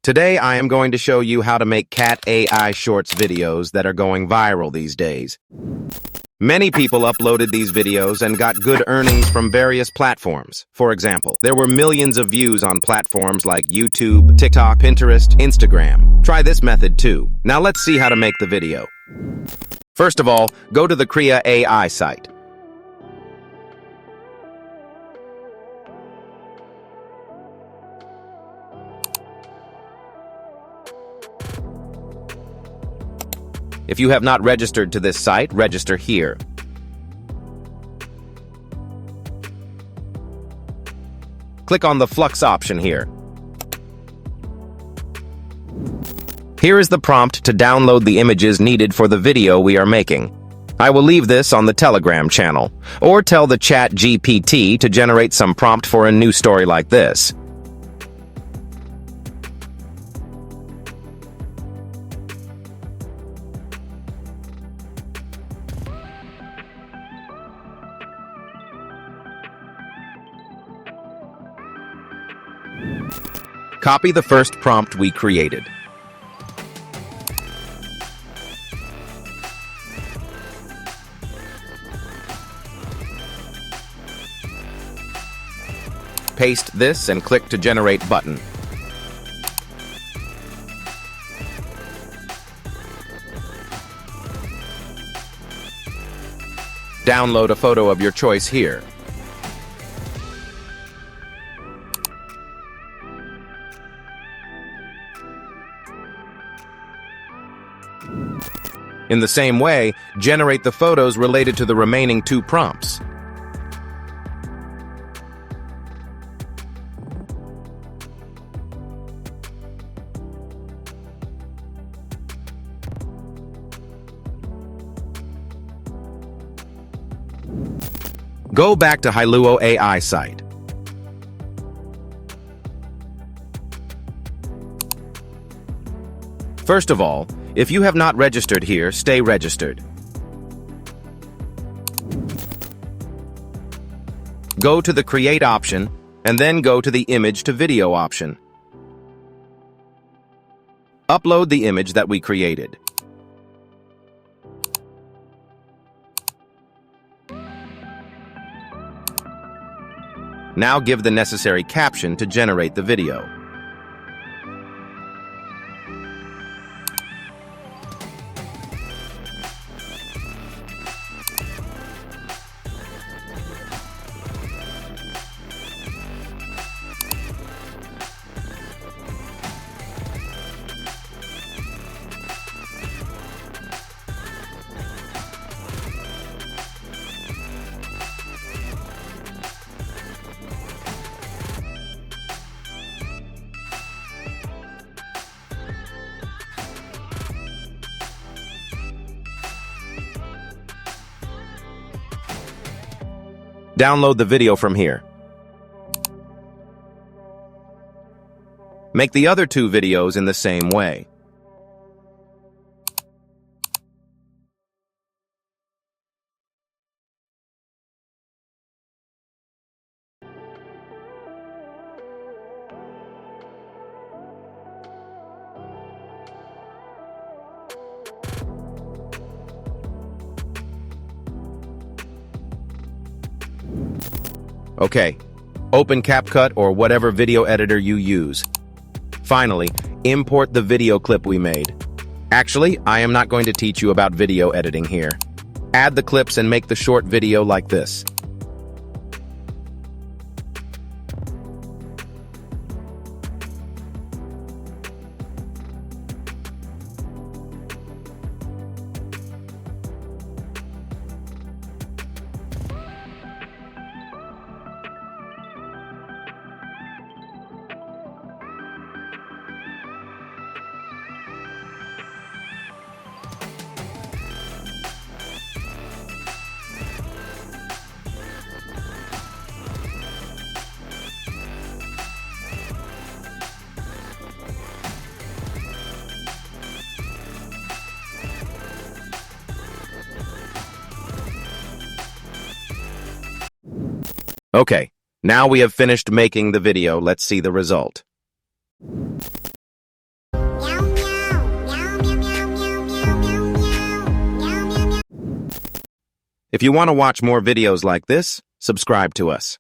Today, I am going to show you how to make cat AI shorts videos that are going viral these days. Many people uploaded these videos and got good earnings from various platforms. For example, there were millions of views on platforms like YouTube, TikTok, Pinterest, Instagram. Try this method too. Now let's see how to make the video. First of all, go to the Leonardo AI site. If you have not registered to this site, register here. Click on the Flux option here. Here is the prompt to download the images needed for the video we are making. I will leave this on the Telegram channel, or tell the ChatGPT to generate some prompt for a new story like this. Copy the first prompt we created. Paste this and click to generate button. Download a photo of your choice here. In the same way, generate the photos related to the remaining two prompts. Go back to Leonardo AI site. First of all, if you have not registered here, stay registered. Go to the Create option, and then go to the Image to Video option. Upload the image that we created. Now give the necessary caption to generate the video. Download the video from here. Make the other two videos in the same way. Okay, open CapCut or whatever video editor you use. Finally, import the video clip we made. Actually, I am not going to teach you about video editing here. Add the clips and make the short video like this. Okay, now we have finished making the video. Let's see the result. If you want to watch more videos like this, subscribe to us.